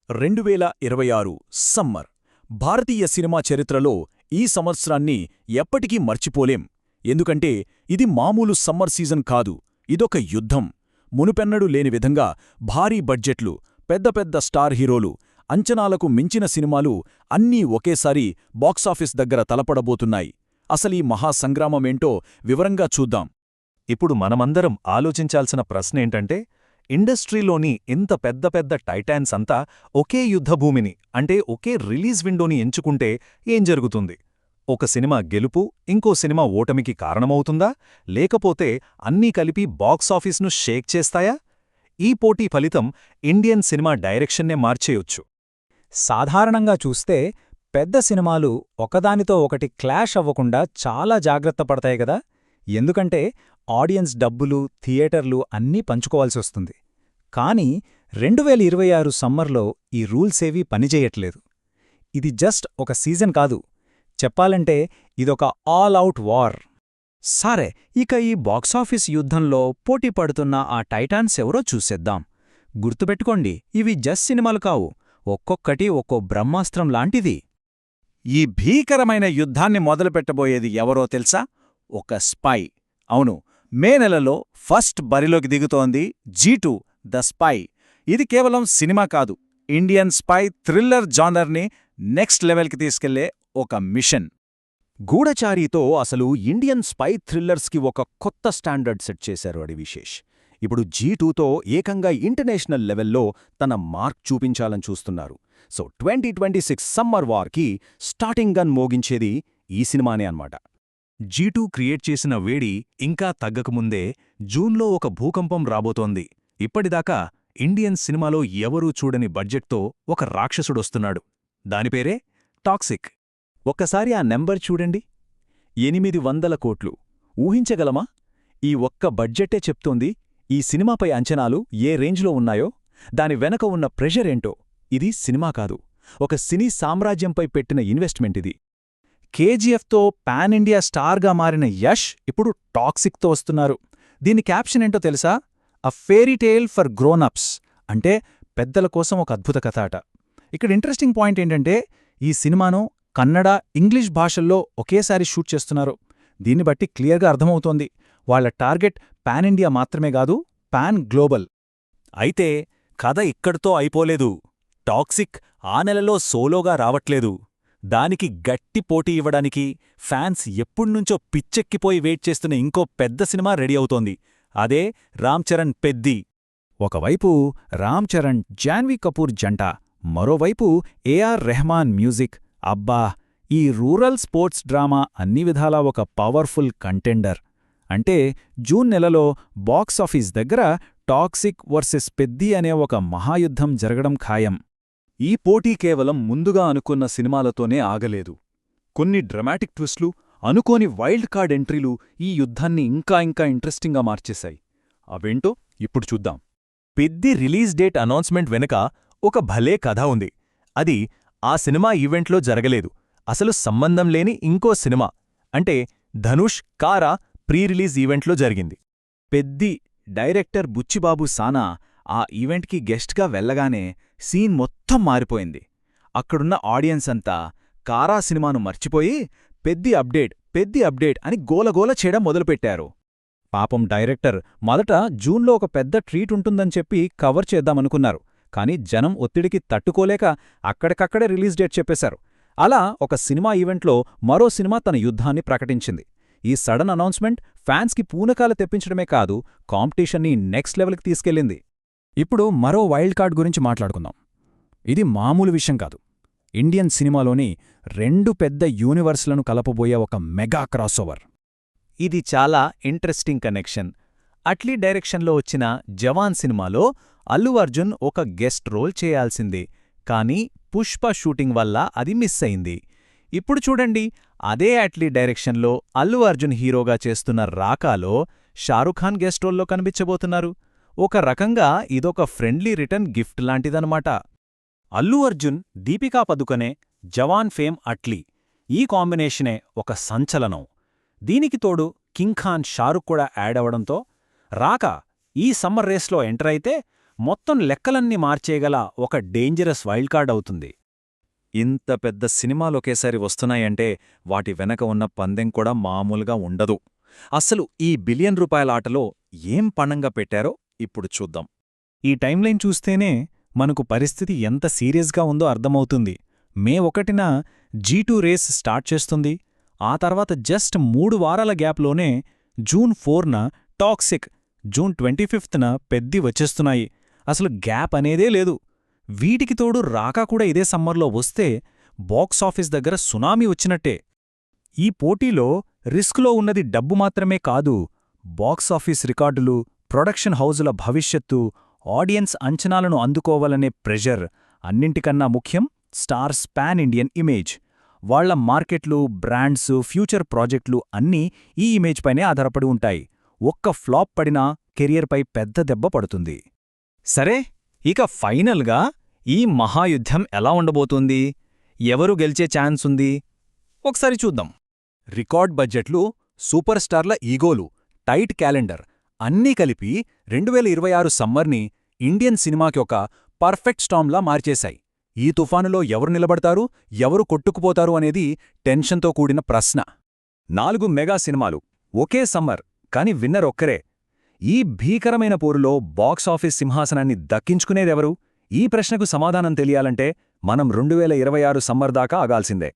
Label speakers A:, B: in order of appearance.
A: 2026 summer భారతీయ cinema చరిత్రలో ఈ సంవత్సరాన్ని ఎప్పటికీ మర్చిపోలేం. ఎందుకంటే ఇది మామూలు సమ్మర్ సీజన్ కాదు, ఇదొక యుద్ధం. మునుపెన్నడూ లేని విధంగా భారీ బడ్జెట్లు, పెద్ద పెద్ద స్టార్ హీరోలు, అంచనాలకు మించిన సినిమాలు అన్నీ ఒకేసారి బాక్సాఫీస్ దగ్గర తలపడబోతున్నాయి. అసలీ మహాసంగ్రామమేంటో వివరంగా చూద్దాం.
B: ఇప్పుడు మనమందరం ఆలోచించాల్సిన ప్రశ్నేంటంటే, ఇండస్ట్రీలోని ఇంత పెద్ద పెద్ద టైటాన్స్ అంతా ఒకే యుద్ధభూమిని అంటే ఒకే రిలీజ్ విండోని ఎంచుకుంటే ఏం జరుగుతుంది? ఒక సినిమా గెలుపు ఇంకో సినిమా ఓటమికి కారణమవుతుందా, లేకపోతే అన్నీ కలిపి బాక్సాఫీస్ను షేక్ చేస్తాయా? ఈ పోటీ ఫలితం ఇండియన్ సినిమా డైరెక్షన్నే మార్చేయొచ్చు.
C: సాధారణంగా చూస్తే పెద్ద సినిమాలు ఒకదానితో ఒకటి క్లాష్ అవ్వకుండా చాలా జాగ్రత్త పడతాయి గదా. ఎందుకంటే ఆడియన్స్ డబ్బులు, థియేటర్లు అన్నీ పంచుకోవాల్సొస్తుంది. కానీ 2026 సమ్మర్లో ఈ రూల్సేవీ పనిచేయట్లేదు. ఇది జస్ట్ ఒక సీజన్ కాదు, చెప్పాలంటే ఇదొక ఆల్ అవుట్ వార్.
D: సరే, ఇక ఈ బాక్సాఫీస్ యుద్ధంలో పోటీ పడుతున్న ఆ టైటాన్స్ ఎవరో చూసేద్దాం. గుర్తుపెట్టుకోండి, ఇవి జస్ట్ సినిమాలు కావు, ఒక్కొక్కటి ఒక్కో బ్రహ్మాస్త్రం లాంటిది.
A: ఈ భీకరమైన యుద్ధాన్ని మొదలుపెట్టబోయేది ఎవరో తెలుసా? ఒక స్పై. అవును, మే నెలలో ఫస్ట్ బరిలోకి దిగుతోంది G2 ద స్పై. ఇది కేవలం సినిమా కాదు, ఇండియన్ స్పై థ్రిల్లర్ జానర్ని నెక్స్ట్ లెవెల్కి తీసుకెళ్లే ఒక మిషన్.
D: గూఢచారితో అసలు ఇండియన్ స్పై థ్రిల్లర్స్కి ఒక కొత్త స్టాండర్డ్ సెట్ చేశారు విశేష్. ఇప్పుడు G2తో ఏకంగా ఇంటర్నేషనల్ లెవెల్లో తన మార్క్ చూపించాలని చూస్తున్నారు. సో 2026 సమ్మర్ వార్కి స్టార్టింగ్ గన్ మోగించేది ఈ సినిమానే అన్నమాట.
B: G2 క్రియేట్ చేసిన వేడి ఇంకా తగ్గకముందే జూన్లో ఒక భూకంపం రాబోతోంది. ఇప్పటిదాకా ఇండియన్ సినిమాలో ఎవరూ చూడని బడ్జెట్తో ఒక రాక్షసుడొస్తున్నాడు. దానిపేరే టాక్సిక్.
A: ఒక్కసారి ఆ నెంబర్ చూడండి, 800 కోట్లు. ఊహించగలమా? ఈ ఒక్క బడ్జెట్టే చెప్తోంది ఈ సినిమాపై అంచనాలు ఏ రేంజ్లో ఉన్నాయో, దాని వెనక ఉన్న ప్రెషరేంటో. ఇది సినిమా కాదు, ఒక సినీ సామ్రాజ్యంపై పెట్టిన ఇన్వెస్ట్మెంట్ ఇది. KGFతో పాన్ ఇండియా స్టార్గా మారిన యష్ ఇప్పుడు టాక్సిక్తో వస్తున్నారు. దీని క్యాప్షన్ ఏంటో తెలుసా? అ ఫేరీ టేల్ ఫర్ గ్రోనప్స్, అంటే పెద్దల కోసం ఒక అద్భుత కథ అట. ఇక్కడ ఇంట్రెస్టింగ్ పాయింట్ ఏంటంటే, ఈ సినిమాను కన్నడ, ఇంగ్లీష్ భాషల్లో ఒకేసారి షూట్ చేస్తున్నారు. దీన్ని బట్టి క్లియర్గా అర్థమవుతోంది, వాళ్ల టార్గెట్ పాన్ ఇండియా మాత్రమే కాదు, పాన్ గ్లోబల్.
B: అయితే కథ ఇక్కడితో అయిపోలేదు. టాక్సిక్ ఆ నెలలో సోలోగా రావట్లేదు. దానికి గట్టి పోటీ ఇవ్వడానికి ఫ్యాన్స్ ఎప్పుడ్నుంచో పిచ్చెక్కిపోయి వెయిట్ చేస్తున్న ఇంకో పెద్ద సినిమా రెడీ అవుతోంది. అదే రామ్ చరణ్ పెద్ది.
A: ఒకవైపు రామ్ చరణ్, జాన్వీ కపూర్ జంట, మరోవైపు AR రెహమాన్ మ్యూజిక్. అబ్బా, ఈ రూరల్ స్పోర్ట్స్ డ్రామా అన్ని విధాలా ఒక పవర్ఫుల్ కంటెండర్. అంటే జూన్ నెలలో బాక్సాఫీస్ దగ్గర టాక్సిక్ వర్సెస్ పెద్ది అనే ఒక మహాయుద్ధం జరగడం ఖాయం.
B: ఈ పోటీ కేవలం ముందుగా అనుకున్న సినిమాలతోనే ఆగలేదు. కొన్ని డ్రమాటిక్ ట్విస్ట్లు, అనుకోని వైల్డ్ కార్డ్ ఎంట్రీలు ఈ యుద్ధాన్ని ఇంకా ఇంకా ఇంట్రెస్టింగ్గా మార్చేశాయి. అవేంటో ఇప్పుడు చూద్దాం. పెద్ది రిలీజ్ డేట్ అనౌన్స్మెంట్ వెనుక ఒక భలే కథ ఉంది. అది ఆ సినిమా ఈవెంట్లో జరగలేదు, అసలు సంబంధం లేని ఇంకో సినిమా, అంటే ధనుష్, కారా ప్రీ రిలీజ్ ఈవెంట్లో జరిగింది.
A: పెద్ది డైరెక్టర్ బుచ్చిబాబు సానా ఆ ఈవెంట్కి గెస్ట్గా వెళ్లగానే సీన్ మొత్తం మారిపోయింది. అక్కడున్న ఆడియన్స్ అంతా కారా సినిమాను మర్చిపోయి పెద్ది అప్డేట్ అని గోలగోల చేయడం మొదలుపెట్టారు. పాపం డైరెక్టర్ మొదట జూన్లో ఒక పెద్ద ట్రీట్ ఉంటుందని చెప్పి కవర్ చేద్దామనుకున్నారు. కానీ జనం ఒత్తిడికి తట్టుకోలేక అక్కడికక్కడే రిలీజ్ డేట్ చెప్పేశారు. అలా ఒక సినిమా ఈవెంట్లో మరో సినిమా తన యుద్ధాన్ని ప్రకటించింది. ఈ సడన్ అనౌన్స్మెంట్ ఫ్యాన్స్కి పూనకాలు తెప్పించడమే కాదు, కాంపిటీషన్ని నెక్స్ట్ లెవెల్కి తీసుకెళ్ళింది. ఇప్పుడు మరో వైల్డ్ కార్డ్ గురించి మాట్లాడుకుందాం. ఇది మామూలు విషయం కాదు. ఇండియన్ సినిమాలోని 2 పెద్ద యూనివర్స్లను కలపబోయే ఒక మెగా క్రాస్ఓవర్.
B: ఇది చాలా ఇంట్రెస్టింగ్ కనెక్షన్. అట్లీ డైరెక్షన్లో వచ్చిన జవాన్ సినిమాలో అల్లు అర్జున్ ఒక గెస్ట్ రోల్ చేయాల్సిందే, కానీ పుష్ప షూటింగ్ వల్ల అది మిస్ అయింది. ఇప్పుడు చూడండి, అదే అట్లీ డైరెక్షన్లో అల్లు అర్జున్ హీరోగా చేస్తున్న రాకాలో షారుఖ్ ఖాన్ గెస్ట్ రోల్లో కనిపించబోతున్నారు. ఒక రకంగా ఇదొక ఫ్రెండ్లీ రిటర్న్ గిఫ్ట్ లాంటిదనమాట.
A: అల్లు అర్జున్, దీపికా పదుకొనే, జవాన్ ఫేమ్ అట్లీ, ఈ కాంబినేషనే ఒక సంచలనం. దీనికి తోడు కింగ్ ఖాన్ షారుఖ్ కూడా యాడ్ అవడంతో రాకా ఈ సమ్మర్ రేస్లో ఎంటర్ అయితే
D: మొత్తం లెక్కలన్నీ మార్చేయగల ఒక డేంజరస్ వైల్డ్ కార్డ్ అవుతుంది.
B: ఇంత పెద్ద సినిమాలొకేసారి వస్తున్నాయంటే వాటి వెనక ఉన్న పందెం కూడా మామూలుగా ఉండదు. అసలు ఈ బిలియన్ రూపాయల ఆటలో ఏం పణంగా పెట్టారో ఇప్పుడు చూద్దాం.
C: ఈ టైమ్లైన్ చూస్తేనే మనకు పరిస్థితి ఎంత సీరియస్గా ఉందో అర్థమవుతుంది. మే 1న G2 రేస్ స్టార్ట్ చేస్తుంది. ఆ తర్వాత జస్ట్ 3 వారాల గ్యాప్లోనే జూన్ 4న టాక్సిక్, జూన్ 25న పెద్ది వచ్చేస్తున్నాయి. అసలు గ్యాప్ అనేదే లేదు. వీటికి తోడు రాకా కూడా ఇదే సమ్మర్లో వస్తే బాక్సాఫీస్ దగ్గర సునామీ వచ్చినట్టే. ఈ పోటీలో రిస్క్లో ఉన్నది డబ్బు మాత్రమే కాదు, బాక్సాఫీస్ రికార్డులు, ప్రొడక్షన్ హౌజుల భవిష్యత్తు, ఆడియన్స్ అంచనాలను అందుకోవాలనే ప్రెషర్, అన్నింటికన్నా ముఖ్యం స్టార్స్ పాన్ ఇండియన్ ఇమేజ్. వాళ్ల మార్కెట్లు, బ్రాండ్స్, ఫ్యూచర్ ప్రాజెక్టులు అన్నీ ఈ ఇమేజ్ పైనే ఆధారపడి ఉంటాయి. ఒక్క ఫ్లాప్ పడినా కెరియర్పై పెద్ద దెబ్బ పడుతుంది. సరే, ఇక ఫైనల్గా ఈ మహాయుద్ధం ఎలా ఉండబోతుంది? ఎవరు గెలిచే ఛాన్స్ ఉంది? ఒకసారి చూద్దాం.
B: రికార్డ్ బడ్జెట్లు, సూపర్ స్టార్ల ఈగోలు, టైట్ క్యాలెండర్ అన్నీ కలిపి 2026 సమ్మర్ని ఇండియన్ సినిమాకి ఒక పర్ఫెక్ట్ స్టామ్లా మార్చేశాయి. ఈ తుఫానులో ఎవరు నిలబడతారు, ఎవరు కొట్టుకుపోతారు అనేది టెన్షన్తో కూడిన ప్రశ్న. 4 మెగా సినిమాలు, ఒకే సమ్మర్, కాని విన్నర్ ఒక్కరే. ఈ భీకరమైన పోరులో బాక్సాఫీస్ సింహాసనాన్ని దక్కించుకునేదెవరు? ఈ ప్రశ్నకు సమాధానం తెలియాలంటే మనం 2026 సమ్మర్ దాకా ఆగాల్సిందే.